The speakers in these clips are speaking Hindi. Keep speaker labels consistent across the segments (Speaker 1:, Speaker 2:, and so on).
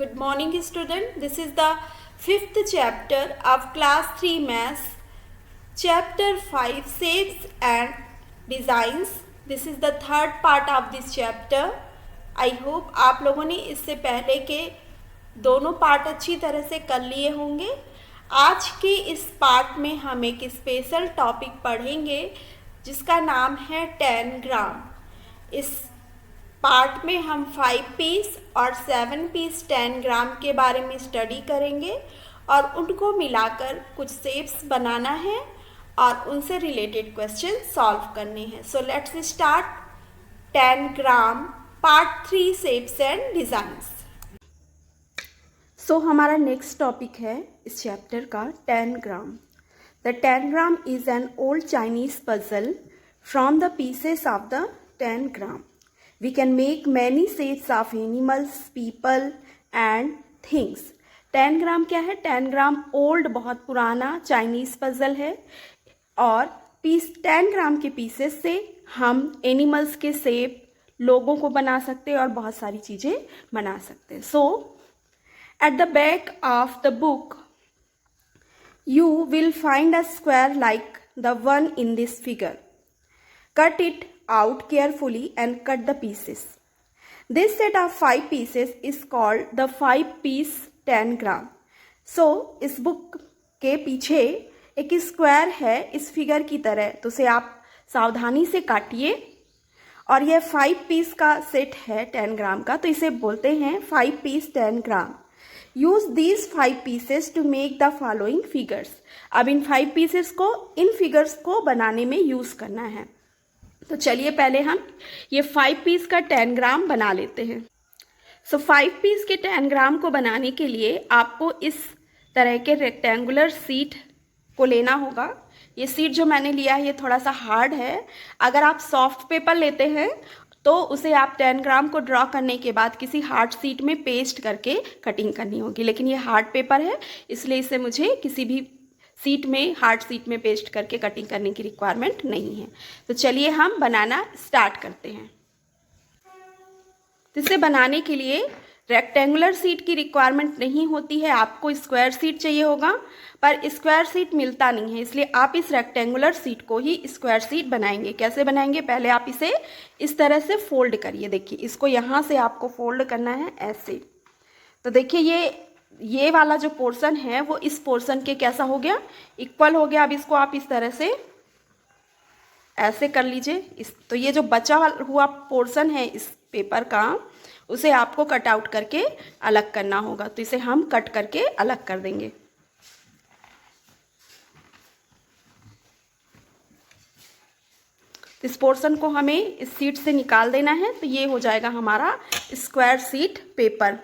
Speaker 1: Good morning student. This is the fifth chapter of class 3 maths. Chapter 5 shapes and designs. This is the third part of this chapter. I hope आप लोगों ने इससे पहले के दोनों पार्ट अच्छी तरह से कर लिए होंगे। आज के इस पार्ट में हम एक स्पेशल टॉपिक पढ़ेंगे जिसका नाम है 10 ग्राम। इस पार्ट में हम 5 पीस और 7 पीस 10 ग्राम के बारे में स्टडी करेंगे और उनको मिलाकर कुछ शेप्स बनाना है और उनसे रिलेटेड क्वेश्चन सॉल्व करने हैं। So let's start 10 gram part 3 shapes and designs. So हमारा नेक्स्ट टॉपिक है इस चैप्टर का 10 gram. The 10 gram is an old Chinese puzzle from the pieces of the 10 gram. We can make many shapes of animals, people and things. 10 ग्राम क्या है? 10 ग्राम ओल्ड बहुत पुराना चाइनीज पजल है और 10 ग्राम के पीसेस से हम एनिमल्स के शेप, लोगों को बना सकते हैं और बहुत सारी चीज़ें बना सकते हैं। So at the back of the book you will find a square like the one in this figure. Cut it out carefully and cut the pieces. This set of 5 pieces is called the 5 piece 10 gram. So इस बुक के पीछे एक स्क्वायर है इस फिगर की तरह, तो उसे आप सावधानी से काटिए और यह 5 पीस का सेट है 10 ग्राम का, तो इसे बोलते हैं 5 piece 10 gram. Use these 5 pieces to make the following figures. अब इन 5 पीसेस को इन फिगर्स को बनाने में यूज करना है। तो चलिए पहले हम ये 5 पीस का 10 ग्राम बना लेते हैं। सो 5 पीस के 10 ग्राम को बनाने के लिए आपको इस तरह के रेक्टेंगुलर शीट को लेना होगा। ये शीट जो मैंने लिया है ये थोड़ा सा हार्ड है। अगर आप सॉफ्ट पेपर लेते हैं तो उसे आप 10 ग्राम को ड्रॉ करने के बाद किसी हार्ड शीट में पेस्ट करके कटिंग करनी होगी, लेकिन ये हार्ड पेपर है इसलिए इसे मुझे किसी भी सीट में, हार्ड सीट में पेस्ट करके कटिंग करने की रिक्वायरमेंट नहीं है। तो चलिए हम बनाना स्टार्ट करते हैं। तो इसे बनाने के लिए रेक्टेंगुलर सीट की रिक्वायरमेंट नहीं होती है, आपको स्क्वायर सीट चाहिए होगा, पर स्क्वायर सीट मिलता नहीं है, इसलिए आप इस रेक्टेंगुलर सीट को ही स्क्वायर सीट बनाएंगे। कैसे बनाएंगे? पहले आप इसे इस तरह से फोल्ड करिए। देखिए इसको यहाँ से आपको फोल्ड करना है ऐसे। तो देखिए ये वाला जो पोर्शन है वो इस पोर्शन के कैसा हो गया? इक्वल हो गया। अब इसको आप इस तरह से ऐसे कर लीजिए। तो ये जो बचा हुआ पोर्शन है इस पेपर का उसे आपको कट आउट करके अलग करना होगा, तो इसे हम कट करके अलग कर देंगे। इस पोर्शन को हमें इस शीट से निकाल देना है, तो ये हो जाएगा हमारा स्क्वायर शीट पेपर।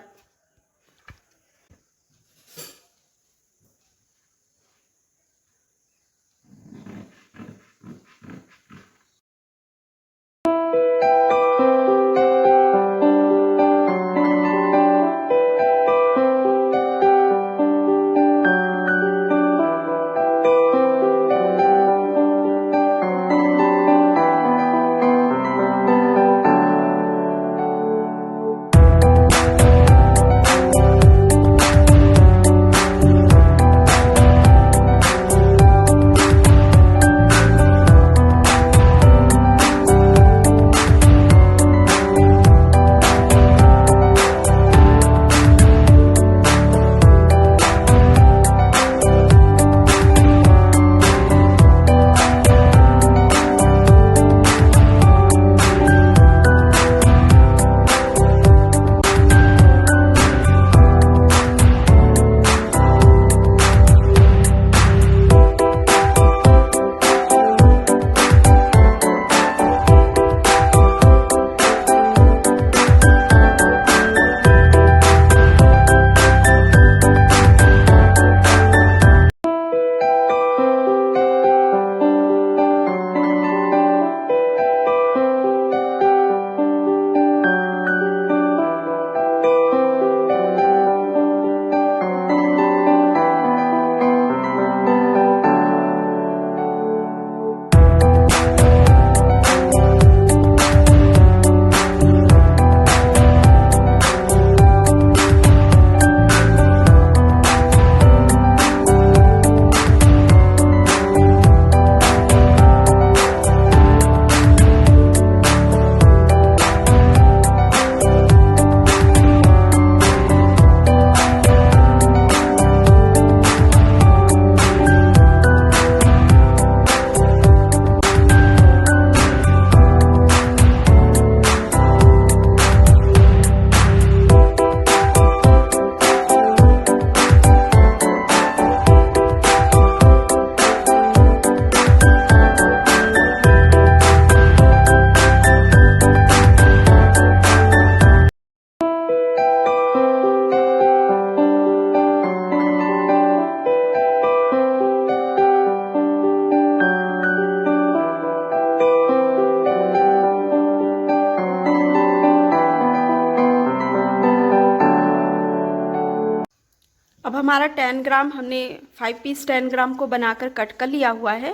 Speaker 1: अब हमारा 10 ग्राम हमने 5 पीस 10 ग्राम को बनाकर कट कर लिया हुआ है।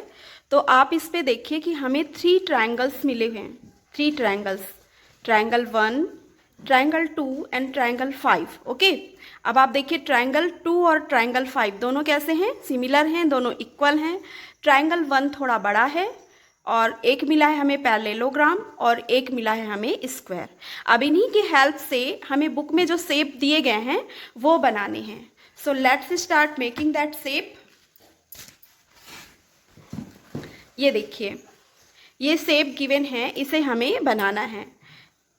Speaker 1: तो आप इस पे देखिए कि हमें 3 ट्रायंगल्स मिले हुए हैं, 3 triangles, triangle 1, triangle 2 and triangle 5। Okay, अब आप देखिए ट्रायंगल 2 और ट्रायंगल 5 दोनों कैसे हैं, सिमिलर हैं, दोनों इक्वल हैं। ट्रायंगल 1 थोड़ा बड़ा है और एक मिला है हमें पैरेललोग्राम और एक मिला है हमें स्क्वायर। अब इन्हीं की हेल्प से हमें बुक में जो शेप दिए गए हैं वो बनाने हैं। So let's start making that shape. ये देखिए, ये शेप गिवन है, इसे हमें बनाना है।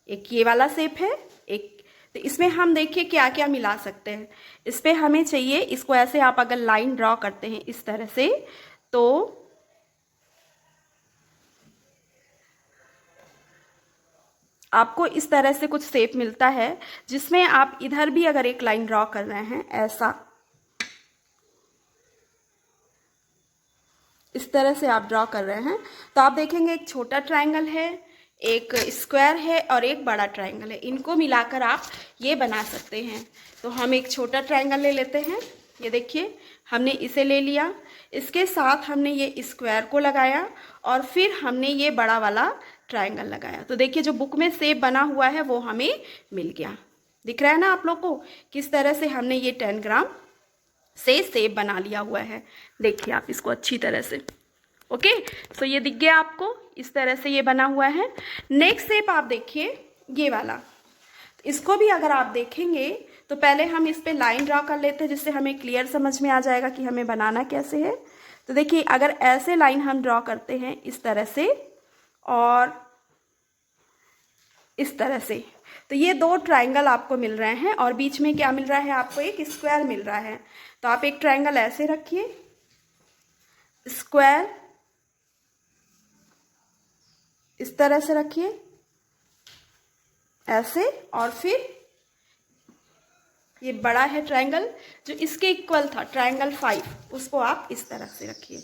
Speaker 1: एक ये वाला शेप है, एक तो इसमें हम देखिए क्या क्या मिला सकते हैं। इस पे हमें चाहिए, इसको ऐसे आप अगर लाइन ड्रॉ करते हैं इस तरह से, तो आपको इस तरह से कुछ शेप मिलता है, जिसमें आप इधर भी अगर एक लाइन ड्रॉ कर रहे हैं ऐसा, इस तरह से आप ड्रॉ कर रहे हैं, तो आप देखेंगे एक छोटा ट्रायंगल है, एक स्क्वायर है और एक बड़ा ट्रायंगल है। इनको मिलाकर आप ये बना सकते हैं। तो हम एक छोटा ट्रायंगल ले लेते हैं। ये देखिए, हमने इसे ले लिया, इसके साथ हमने ये स्क्वायर को लगाया और फिर हमने ये बड़ा वाला ट्रायंगल लगाया। तो देखिए जो बुक में शेप बना हुआ है वो हमें मिल गया। दिख रहा है ना आप लोग को किस तरह से हमने ये 10 ग्राम से शेप बना लिया हुआ है। देखिए आप इसको अच्छी तरह से। ओके, सो ये दिख गया आपको, इस तरह से ये बना हुआ है। नेक्स्ट शेप आप देखिए ये वाला, इसको भी अगर आप देखेंगे तो पहले हम इस पे लाइन ड्रॉ कर लेते हैं, जिससे हमें क्लियर समझ में आ जाएगा कि हमें बनाना कैसे है। तो देखिए अगर ऐसे लाइन हम ड्रॉ करते हैं इस तरह से और इस तरह से, तो ये 2 ट्रायंगल आपको मिल रहे हैं और बीच में क्या मिल रहा है आपको, एक स्क्वायर मिल रहा है। तो आप एक ट्रायंगल ऐसे रखिए, स्क्वायर इस तरह से रखिए ऐसे, और फिर ये बड़ा है ट्रायंगल जो इसके इक्वल था ट्रायंगल 5, उसको आप इस तरह से रखिए।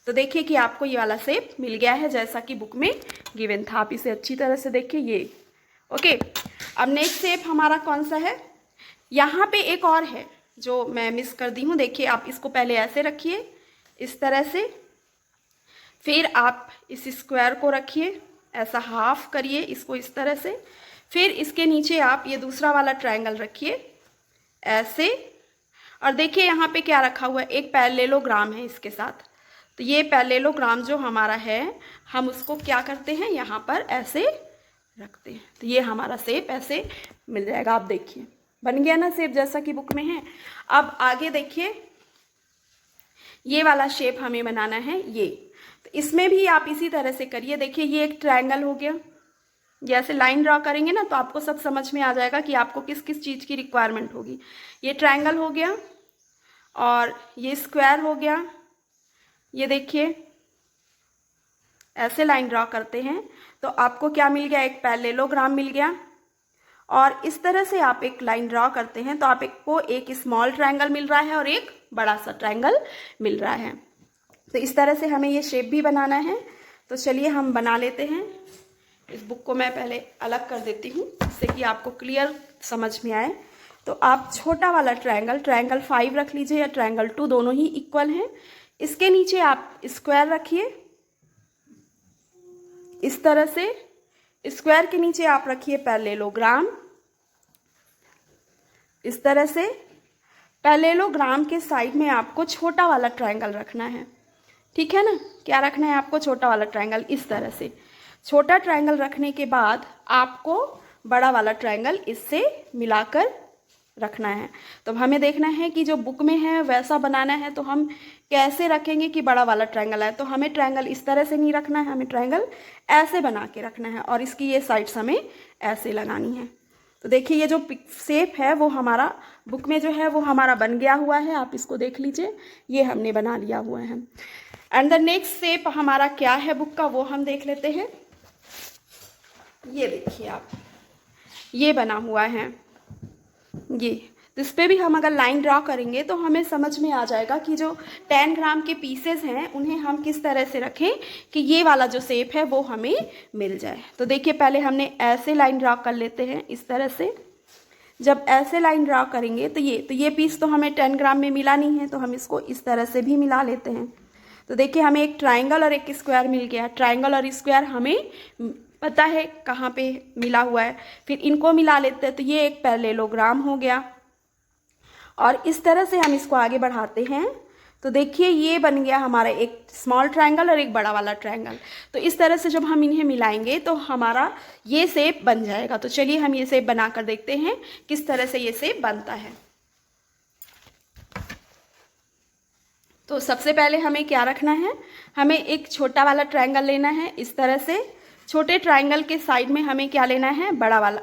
Speaker 1: तो देखिए कि आपको ये वाला शेप मिल गया है जैसा कि बुक में गिवन था। आप इसे अच्छी तरह से देखिए ये। ओके, अब नेक्स्ट शेप हमारा कौन सा है, यहाँ पे एक और है जो मैं मिस कर दी हूँ। देखिए आप इसको पहले ऐसे रखिए इस तरह से, फिर आप इस स्क्वायर को रखिए ऐसा, हाफ करिए इसको इस तरह से, फिर इसके नीचे आप ये दूसरा वाला ट्रायंगल रखिए ऐसे, और देखिए यहाँ पे क्या रखा हुआ है, एक पैरेललोग्राम है इसके साथ। तो ये पैरेललोग्राम जो हमारा है हम उसको क्या करते हैं, यहाँ पर ऐसे रखते हैं। तो ये हमारा शेप ऐसे मिल जाएगा। आप देखिए बन गया ना शेप जैसा कि बुक में है। अब आगे देखिए ये वाला शेप हमें बनाना है ये, तो इसमें भी आप इसी तरह से करिए। देखिए ये एक ट्रायंगल हो गया, जैसे लाइन ड्रॉ करेंगे ना तो आपको सब समझ में आ जाएगा कि आपको किस किस चीज़ की रिक्वायरमेंट होगी। ये ट्रायंगल हो गया और ये स्क्वायर हो गया। ये देखिए ऐसे लाइन ड्रॉ करते हैं तो आपको क्या मिल गया, एक पैरेललोग्राम मिल गया। और इस तरह से आप एक लाइन ड्रॉ करते हैं तो आपको एक स्मॉल ट्रायंगल मिल रहा है और एक बड़ा सा ट्रायंगल मिल रहा है। तो इस तरह से हमें ये शेप भी बनाना है। तो चलिए हम बना लेते हैं। इस बुक को मैं पहले अलग कर देती हूँ जिससे कि आपको क्लियर समझ में आए। तो आप छोटा वाला ट्रायंगल, ट्रायंगल 5 रख लीजिए या ट्रायंगल 2, दोनों ही इक्वल हैं। इसके नीचे आप स्क्वायर रखिए इस तरह से, स्क्वायर के नीचे आप रखिए पैरेललोग्राम इस तरह से। पैरेललोग्राम के साइड में आपको छोटा वाला ट्रायंगल रखना है, ठीक है ना। क्या रखना है आपको, छोटा वाला ट्रायंगल इस तरह से। छोटा ट्रायंगल रखने के बाद आपको बड़ा वाला ट्रायंगल इससे मिलाकर रखना है। तो हमें देखना है कि जो बुक में है वैसा बनाना है, तो हम कैसे रखेंगे कि बड़ा वाला ट्रायंगल है। तो हमें ट्रायंगल इस तरह से नहीं रखना है, हमें ट्रायंगल ऐसे बना के रखना है और इसकी ये साइड्स हमें ऐसे लगानी है। तो देखिए ये जो शेप है वो हमारा बुक में जो है वो हमारा बन गया हुआ है। आप इसको देख लीजिए, ये हमने बना लिया हुआ है। एंड द नेक्स्ट शेप हमारा क्या है बुक का, वो हम देख लेते हैं। ये देखिए आप, ये बना हुआ है ये। तो इस पर भी हम अगर लाइन ड्रॉ करेंगे तो हमें समझ में आ जाएगा कि जो 10 ग्राम के पीसेस हैं उन्हें हम किस तरह से रखें कि ये वाला जो शेप है वो हमें मिल जाए। तो देखिए पहले हमने ऐसे लाइन ड्रॉ कर लेते हैं इस तरह से। जब ऐसे लाइन ड्रा करेंगे तो ये पीस तो हमें 10 ग्राम में मिला नहीं है, तो हम इसको इस तरह से भी मिला लेते हैं। तो देखिए हमें एक ट्राइंगल और एक स्क्वायर मिल गया। ट्राइंगल और स्क्वायर हमें पता है कहाँ पे मिला हुआ है, फिर इनको मिला लेते हैं, तो ये एक पैरेललोग्राम हो गया। और इस तरह से हम इसको आगे बढ़ाते हैं। तो देखिए ये बन गया हमारा एक स्मॉल ट्रायंगल और एक बड़ा वाला ट्रायंगल। तो इस तरह से जब हम इन्हें मिलाएंगे तो हमारा ये शेप बन जाएगा। तो चलिए हम ये शेप बनाकर देखते हैं किस तरह से ये शेप बनता है। तो सबसे पहले हमें क्या रखना है, हमें एक छोटा वाला ट्रायंगल लेना है। इस तरह से छोटे ट्रायंगल के साइड में हमें क्या लेना है, बड़ा वाला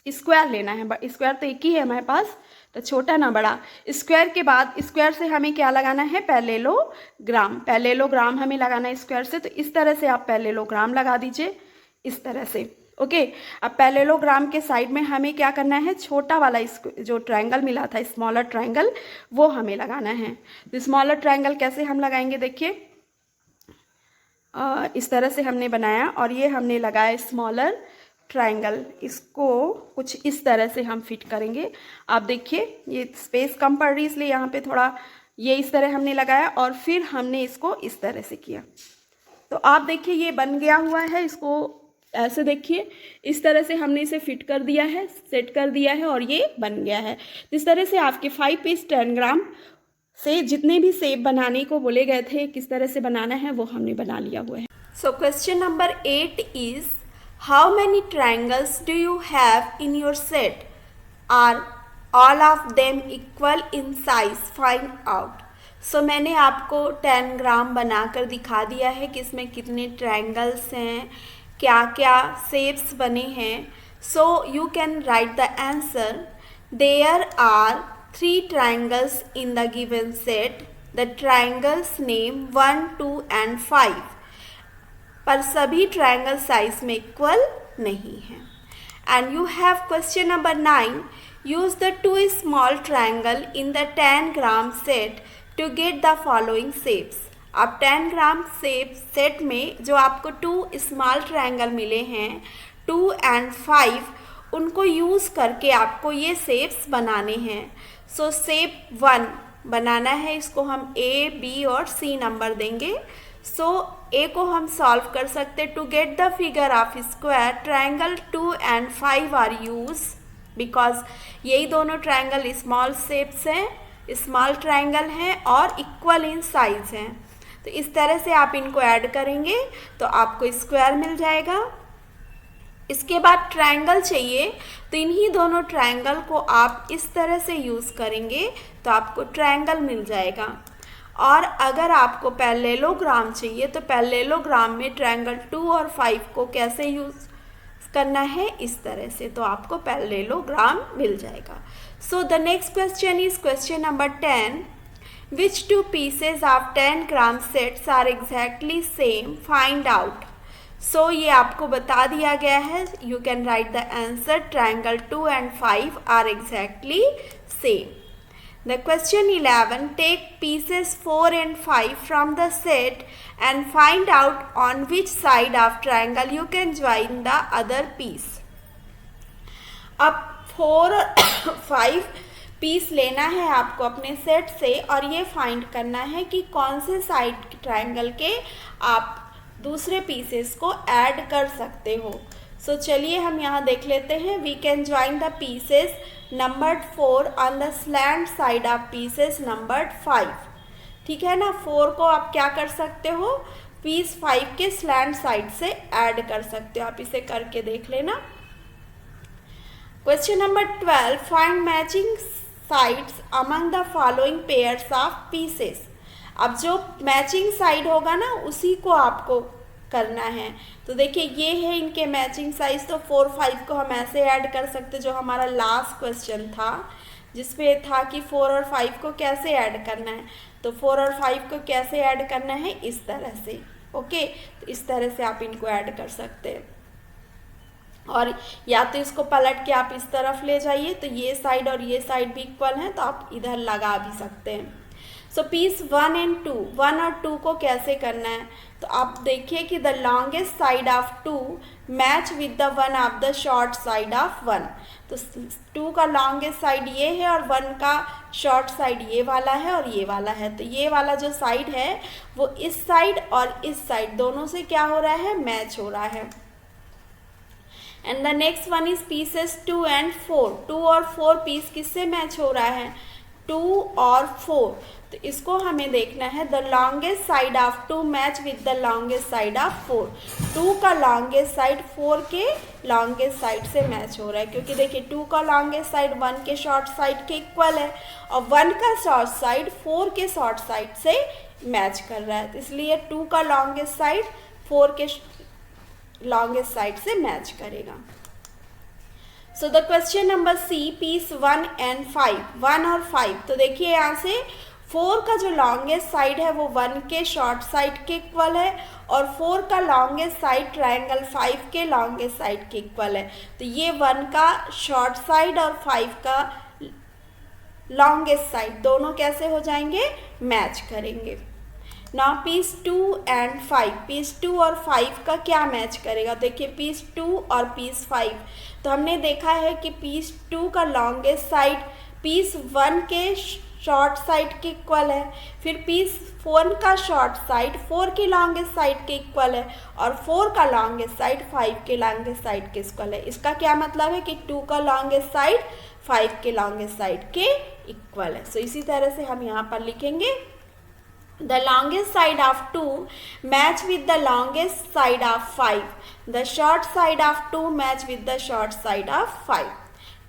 Speaker 1: स्क्वायर लेना है। स्क्वायर तो एक ही है हमारे पास, तो छोटा ना बड़ा। स्क्वायर के बाद स्क्वायर से हमें क्या लगाना है, पैरेललोग्राम। पैरेललोग्राम हमें लगाना है स्क्वायर से। तो इस तरह से आप पैरेललोग्राम लगा दीजिए इस तरह से। ओके, अब पैरेललोग्राम के साइड में हमें क्या करना है, छोटा वाला जो ट्रायंगल मिला था, स्मॉलर ट्रायंगल, वो हमें लगाना है। तो स्मॉलर ट्रायंगल कैसे हम लगाएंगे, देखिए इस तरह से हमने बनाया और ये हमने लगाया स्मॉलर ट्रायंगल। इसको कुछ इस तरह से हम फिट करेंगे। आप देखिए ये स्पेस कम पड़ रही, इसलिए यहाँ पे थोड़ा ये इस तरह हमने लगाया और फिर हमने इसको इस तरह से किया। तो आप देखिए ये बन गया हुआ है। इसको ऐसे देखिए, इस तरह से हमने इसे फिट कर दिया है, सेट कर दिया है और ये बन गया है। इस तरह से आपके 5 पीस 10 ग्राम से जितने भी शेप बनाने को बोले गए थे किस तरह से बनाना है वो हमने बना लिया हुआ है। So question number 8 is how many triangles do you have in your set? Are all of them equal in size? Find out. So मैंने आपको 10 ग्राम बनाकर दिखा दिया है कि इसमें कितने ट्रायंगल्स हैं, क्या क्या शेप्स बने हैं। So you can write the answer. There are 3 triangles in the given set. The triangles name 1, 2 and 5. पर सभी ट्रायंगल साइज में इक्वल नहीं है। And you have question number 9, use the 2 small triangle in the 10 gram set to get the following shapes. अब 10 ग्राम सेट में जो आपको 2 स्मॉल ट्रायंगल मिले हैं 2 and 5, उनको यूज़ करके आपको ये शेप्स बनाने हैं। सो शेप 1 बनाना है, इसको हम A, B और C नंबर देंगे। सो A को हम सॉल्व कर सकते। To get the figure of square triangle 2 and 5 are use, because यही दोनों ट्रायंगल स्मॉल शेप्स हैं, स्मॉल ट्रायंगल हैं और इक्वल इन साइज हैं। तो इस तरह से आप इनको ऐड करेंगे तो आपको स्क्वायर मिल जाएगा। इसके बाद ट्रायंगल चाहिए तो इन्हीं दोनों ट्रायंगल को आप इस तरह से यूज़ करेंगे तो आपको ट्रायंगल मिल जाएगा। और अगर आपको पैरेललोग्राम चाहिए तो पैरेललोग्राम में ट्रायंगल 2 और 5 को कैसे यूज़ करना है, इस तरह से, तो आपको पैरेललोग्राम मिल जाएगा। So the next question is question number 10, which 2 pieces of 10 gram sets are exactly same, find out. So ये आपको बता दिया गया है। You can write the answer, triangle 2 and 5 are exactly same. The question 11, take pieces 4 and 5 from the set and find out on which side of triangle you can join the other piece. अब 4 और 5 पीस लेना है आपको अपने सेट से और ये फाइंड करना है कि कौन से साइड ट्रायंगल के आप दूसरे पीसेस को ऐड कर सकते हो। सो चलिए हम यहाँ देख लेते हैं। We can join the pieces numbered 4 on the slant side of pieces numbered 5। ठीक है ना, 4 को आप क्या कर सकते हो, पीस 5 के स्लैंट साइड से ऐड कर सकते हो। आप इसे करके देख लेना। Question number 12, find matching sides among the following pairs of pieces. अब जो मैचिंग साइड होगा ना उसी को आपको करना है। तो देखिए ये है इनके मैचिंग साइज। तो 4, 5 को हम ऐसे ऐड कर सकते, जो हमारा लास्ट क्वेश्चन था जिसमें था कि 4 और 5 को कैसे ऐड करना है। तो 4 और 5 को कैसे ऐड करना है, इस तरह से। ओके, तो इस तरह से आप इनको ऐड कर सकते हैं। और या तो इसको पलट के आप इस तरफ ले जाइए तो ये साइड और ये साइड भी इक्वल हैं, तो आप इधर लगा भी सकते हैं। सो पीस 1 एंड 2, 1 और 2 को कैसे करना है, तो आप देखिए कि the longest side of 2 match with the one of the short side of 1। तो 2 का लॉन्गेस्ट साइड ये है और 1 का शॉर्ट साइड ये वाला है और ये वाला है। तो ये वाला जो साइड है वो इस साइड और इस साइड दोनों से क्या हो रहा है, मैच हो रहा है। And the next one is pieces 2 and 4, 2 और 4 पीस किससे मैच हो रहा है, 2 और 4। तो इसको हमें देखना है, the longest side of 2 match with the longest side of 4। 2 का लॉन्गेस्ट साइड 4 के लॉन्गेस्ट साइड से मैच हो रहा है, क्योंकि देखिए 2 का लॉन्गेस्ट साइड 1 के शॉर्ट साइड के इक्वल है और 1 का शॉर्ट साइड 4 के शॉर्ट साइड से मैच कर रहा है। तो इसलिए 2 का लॉन्गेस्ट साइड 4 के लॉन्गेस्ट साइड से मैच करेगा। So the question number C, piece 1 and 5, 1 और 5। तो देखिए यहाँ से 4 का जो लॉन्गेस्ट साइड है वो 1 के शॉर्ट साइड के इक्वल है और 4 का लॉन्गेस्ट साइड ट्रायंगल 5 के लॉन्गेस्ट साइड के इक्वल है। तो ये 1 का शॉर्ट साइड और 5 का लॉन्गेस्ट साइड दोनों कैसे हो जाएंगे, मैच करेंगे। नाउ पीस 2 एंड 5, पीस 2 और 5 का क्या मैच करेगा, देखिए पीस 2 और पीस 5। तो हमने देखा है कि पीस 2 का लॉन्गेस्ट साइड पीस 1 के शॉर्ट साइड के इक्वल है, फिर पीस 1 का शॉर्ट साइड 4 के लॉन्गेस्ट साइड के इक्वल है और 4 का लॉन्गेस्ट साइड 5 के लॉन्गेस्ट साइड के इक्वल है। इसका क्या मतलब है कि 2 का लॉन्गेस्ट साइड 5 के लॉन्गेस्ट साइड के इक्वल है। सो इसी तरह से हम यहाँ पर लिखेंगे, the longest side of 2 match with the longest side of 5, the short side of 2 match with the short side of 5।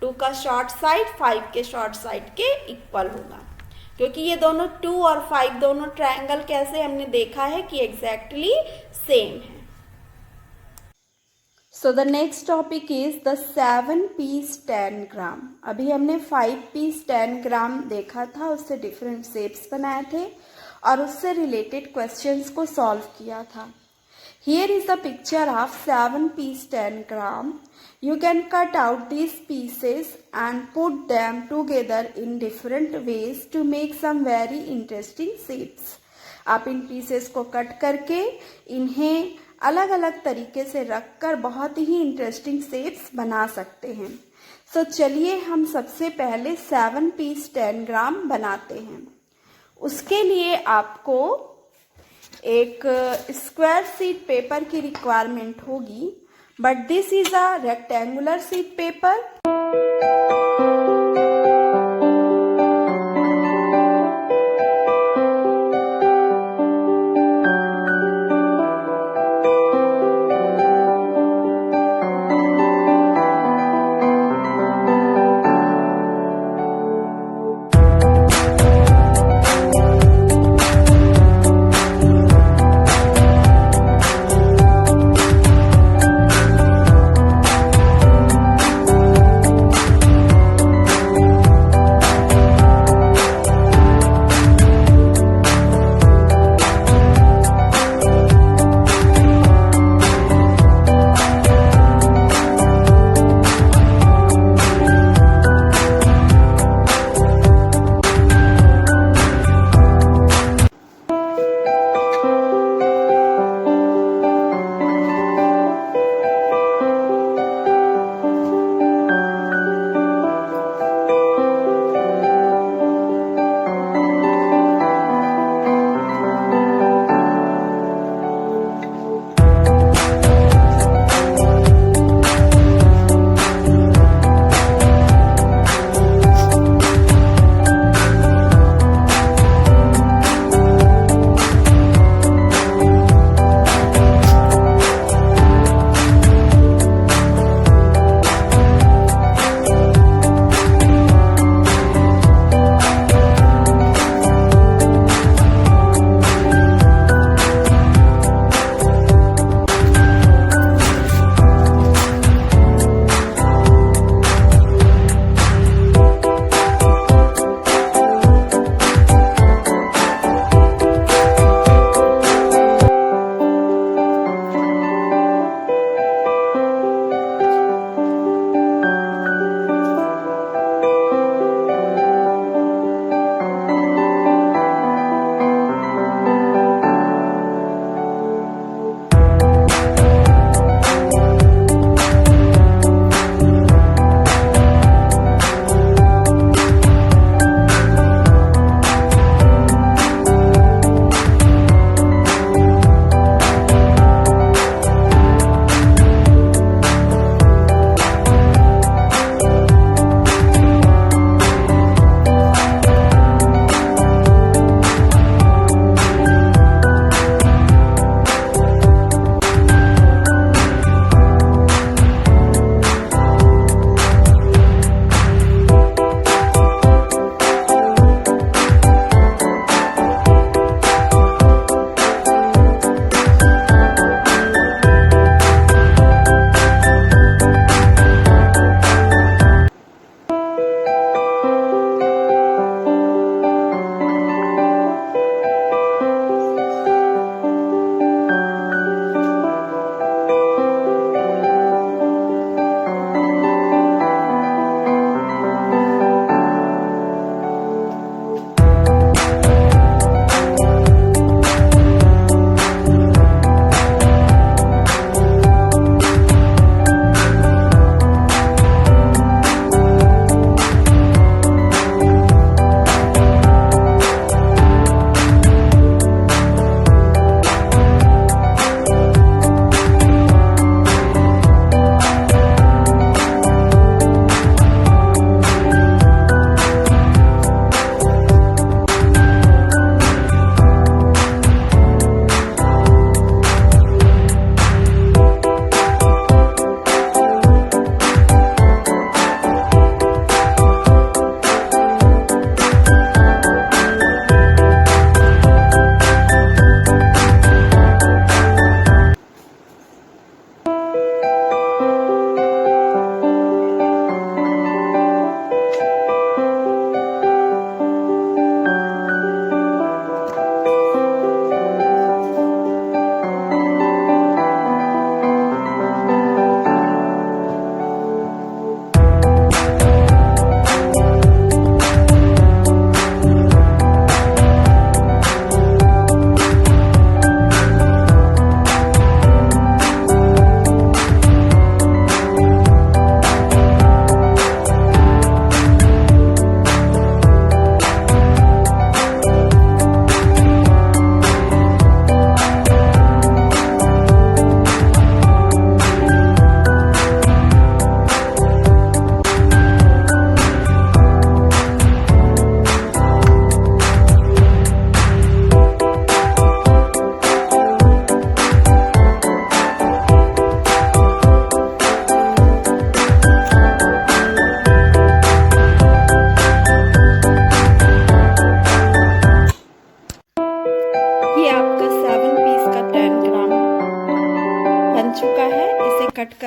Speaker 1: 2 का शॉर्ट साइड 5 के शॉर्ट साइड के इक्वल होगा, क्योंकि ये दोनों 2 और 5 दोनों ट्रायंगल कैसे हमने देखा है कि एग्जैक्टली सेम है। So the next topic is the 7 piece 10 gram. अभी हमने 5 पीस 10 ग्राम देखा था, उससे डिफरेंट शेप्स बनाए थे और उससे रिलेटेड क्वेश्चंस को सॉल्व किया था। Here is the picture of 7 piece 10 gram. You can cut out this pieces and put them together in different ways to make some very interesting shapes. आप इन पीसेस को कट करके इन्हें अलग अलग तरीके से रखकर बहुत ही इंटरेस्टिंग शेप्स बना सकते हैं। सो चलिए हम सबसे पहले 7 पीस 10 ग्राम बनाते हैं। उसके लिए आपको एक स्क्वायर शीट पेपर की रिक्वायरमेंट होगी, but this is a rectangular sheet paper.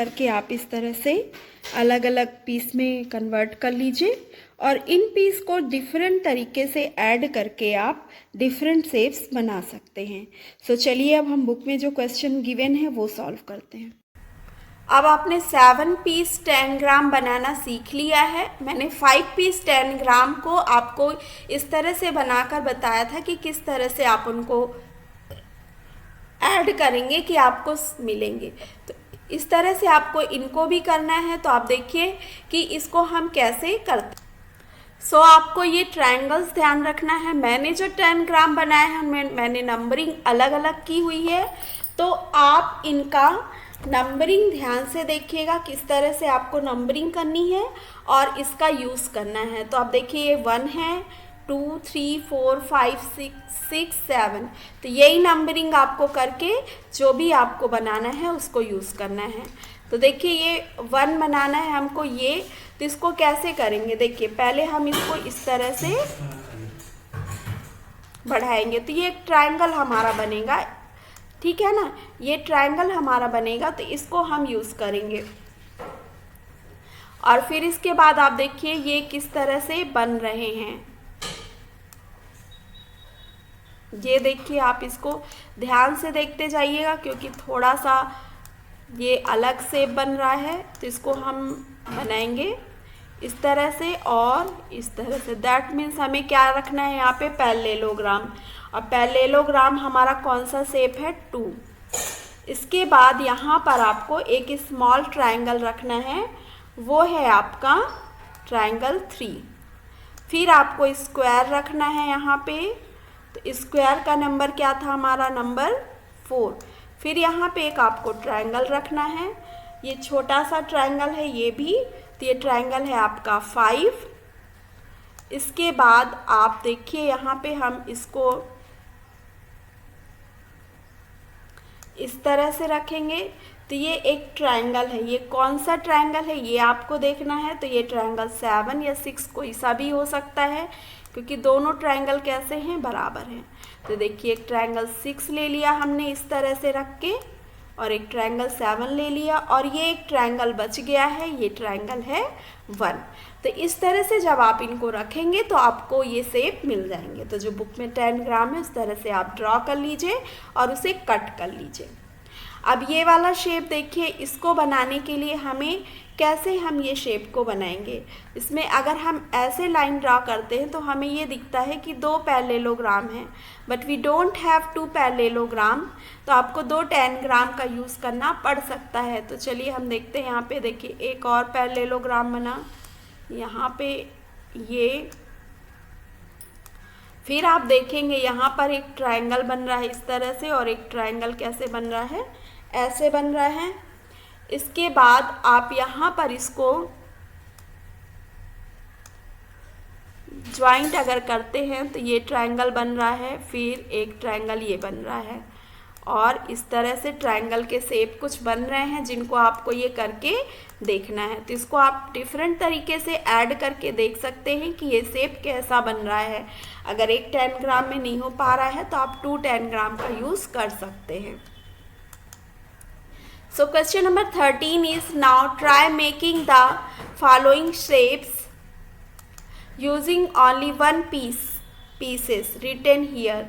Speaker 1: करके आप इस तरह से अलग अलग पीस में कन्वर्ट कर लीजिए और इन पीस को डिफरेंट तरीके से ऐड करके आप डिफरेंट शेप्स बना सकते हैं। सो चलिए अब हम बुक में जो क्वेश्चन गिवन है वो सॉल्व करते हैं। अब आपने 7 पीस 10 ग्राम बनाना सीख लिया है। मैंने 5 पीस 10 ग्राम को आपको इस तरह से बनाकर बताया था कि किस तरह से आप उनको ऐड करेंगे कि आपको मिलेंगे। तो इस तरह से आपको इनको भी करना है। तो आप देखिए कि इसको हम कैसे करते हैं। सो आपको ये ट्रायंगल्स ध्यान रखना है। मैंने जो 10 ग्राम बनाए हैं मैंने नंबरिंग अलग अलग की हुई है, तो आप इनका नंबरिंग ध्यान से देखिएगा किस तरह से आपको नंबरिंग करनी है और इसका यूज़ करना है। तो आप देखिए ये 1 है, 2, 3, 4, 5, 6, 7। तो यही नंबरिंग आपको करके जो भी आपको बनाना है उसको यूज़ करना है। तो देखिए ये 1 बनाना है हमको ये, तो इसको कैसे करेंगे देखिए, पहले हम इसको इस तरह से बढ़ाएंगे तो ये एक ट्रायंगल हमारा बनेगा, ठीक है ना। ये ट्रायंगल हमारा बनेगा तो इसको हम यूज़ करेंगे। और फिर इसके बाद आप देखिए ये किस तरह से बन रहे हैं। ये देखिए आप इसको ध्यान से देखते जाइएगा क्योंकि थोड़ा सा ये अलग शेप बन रहा है, तो इसको हम बनाएंगे इस तरह से और इस तरह से। दैट मीन्स हमें क्या रखना है यहाँ पे पैरेललोग्राम, और पैरेललोग्राम हमारा कौन सा शेप है 2। इसके बाद यहाँ पर आपको एक स्मॉल ट्रायंगल रखना है, वो है आपका ट्रायंगल 3। फिर आपको स्क्वायर रखना है यहाँ पे, तो स्क्वायर का नंबर क्या था हमारा नंबर 4। फिर यहाँ पे एक आपको ट्रायंगल रखना है, ये छोटा सा ट्रायंगल है ये भी, तो ये ट्रायंगल है आपका 5। इसके बाद आप देखिए यहाँ पे हम इसको इस तरह से रखेंगे, तो ये एक ट्रायंगल है। ये कौन सा ट्रायंगल है ये आपको देखना है। तो ये ट्रायंगल 7 या 6 कोई सा भी हो सकता है क्योंकि दोनों ट्रायंगल कैसे हैं बराबर हैं। तो देखिए एक ट्रायंगल 6 ले लिया हमने इस तरह से रख के, और एक ट्रायंगल 7 ले लिया, और ये एक ट्रायंगल बच गया है, ये ट्रायंगल है 1। तो इस तरह से जब आप इनको रखेंगे तो आपको ये शेप मिल जाएंगे। तो जो बुक में 10 ग्राम है उस तरह से आप ड्रॉ कर लीजिए और उसे कट कर लीजिए। अब ये वाला शेप देखिए, इसको बनाने के लिए हमें कैसे हम ये शेप को बनाएंगे। इसमें अगर हम ऐसे लाइन ड्रा करते हैं तो हमें ये दिखता है कि 2 पैरेललोग्राम हैं, but we don't have 2 parallelogram, तो आपको 2 10 ग्राम का यूज़ करना पड़ सकता है। तो चलिए हम देखते हैं। यहाँ पे देखिए एक और पैरेललोग्राम बना यहाँ पे ये। फिर आप देखेंगे यहाँ पर एक ट्रायंगल बन रहा है इस तरह से, और एक ट्रायंगल कैसे बन रहा है, ऐसे बन रहा है। इसके बाद आप यहाँ पर इसको ज्वाइंट अगर करते हैं तो ये ट्रायंगल बन रहा है, फिर एक ट्रायंगल ये बन रहा है, और इस तरह से ट्रायंगल के शेप कुछ बन रहे हैं जिनको आपको ये करके देखना है। तो इसको आप डिफरेंट तरीके से ऐड करके देख सकते हैं कि ये शेप कैसा बन रहा है। अगर एक 10 ग्राम में नहीं हो पा रहा है तो आप 2 10 ग्राम का यूज़ कर सकते हैं। So question number 13 is, now try making the following shapes using only one pieces written here,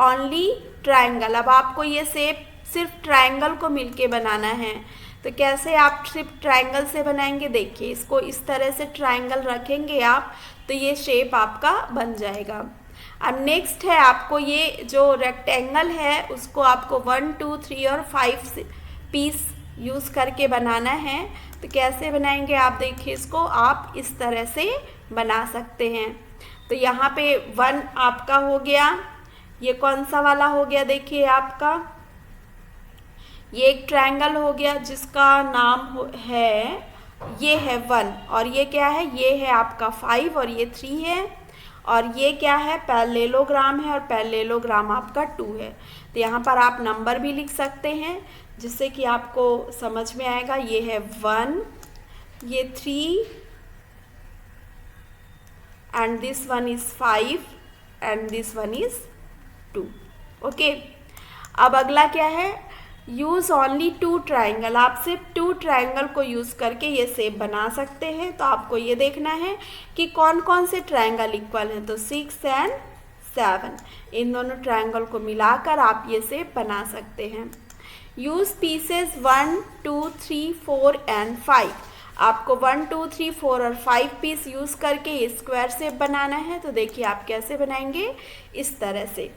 Speaker 1: only triangle। अब आपको ये शेप सिर्फ ट्रायंगल को मिलके बनाना है। तो कैसे आप सिर्फ ट्रायंगल से बनाएंगे, देखिए इसको इस तरह से ट्रायंगल रखेंगे आप तो ये शेप आपका बन जाएगा। अब नेक्स्ट है आपको ये जो रेक्टेंगल है उसको आपको 1, 2, 3 और 5 पीस यूज़ करके बनाना है। तो कैसे बनाएंगे आप देखिए, इसको आप इस तरह से बना सकते हैं। तो यहाँ पे 1 आपका हो गया, ये कौन सा वाला हो गया देखिए आपका, ये एक ट्रायंगल हो गया जिसका नाम है, ये है 1, और ये क्या है, ये है आपका 5 और ये 3 है, और ये क्या है पैरेललोग्राम है और पैरेललोग्राम आपका 2 है। तो यहाँ पर आप नंबर भी लिख सकते हैं जिससे कि आपको समझ में आएगा। ये है 1, ये 3 and this one is 5 and this one is 2। Okay, अब अगला क्या है, यूज़ ओनली 2 ट्राइंगल, आप सिर्फ 2 ट्राइंगल को यूज़ करके ये शेप बना सकते हैं। तो आपको ये देखना है कि कौन कौन से ट्राइंगल इक्वल हैं। तो 6 एंड 7, इन दोनों ट्राइंगल को मिलाकर आप ये शेप बना सकते हैं। Use pieces 1, 2, 3, 4 and 5। आपको 1, 2, 3, 4 और 5 पीस यूज़ करके स्क्वायर शेप बनाना है। तो देखिए आप कैसे बनाएंगे, इस तरह से।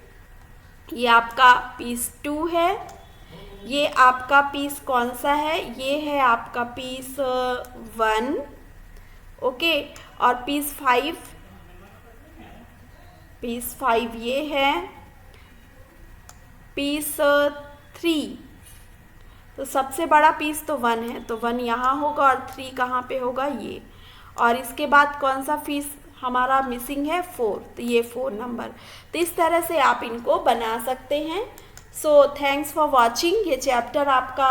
Speaker 1: ये आपका पीस 2 है, ये आपका पीस कौन सा है, ये है आपका पीस 1, ओके। और पीस 5 ये है, पीस 3। तो सबसे बड़ा पीस तो 1 है, तो 1 यहाँ होगा और 3 कहाँ पे होगा, ये। और इसके बाद कौन सा पीस हमारा मिसिंग है, 4, तो ये 4 नंबर। तो इस तरह से आप इनको बना सकते हैं। So thanks for watching. ये चैप्टर आपका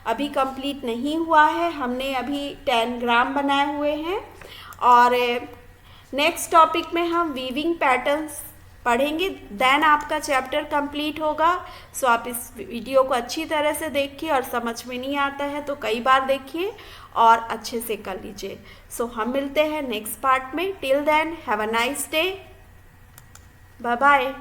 Speaker 1: अभी कंप्लीट नहीं हुआ है, हमने अभी 10 ग्राम बनाए हुए हैं। और नेक्स्ट टॉपिक में हम वीविंग पैटर्न्स पढ़ेंगे, देन आपका चैप्टर कंप्लीट होगा। सो आप इस वीडियो को अच्छी तरह से देखिए, और समझ में नहीं आता है तो कई बार देखिए और अच्छे से कर लीजिए। सो हम मिलते हैं नेक्स्ट पार्ट में। Till then have a nice day, bye bye.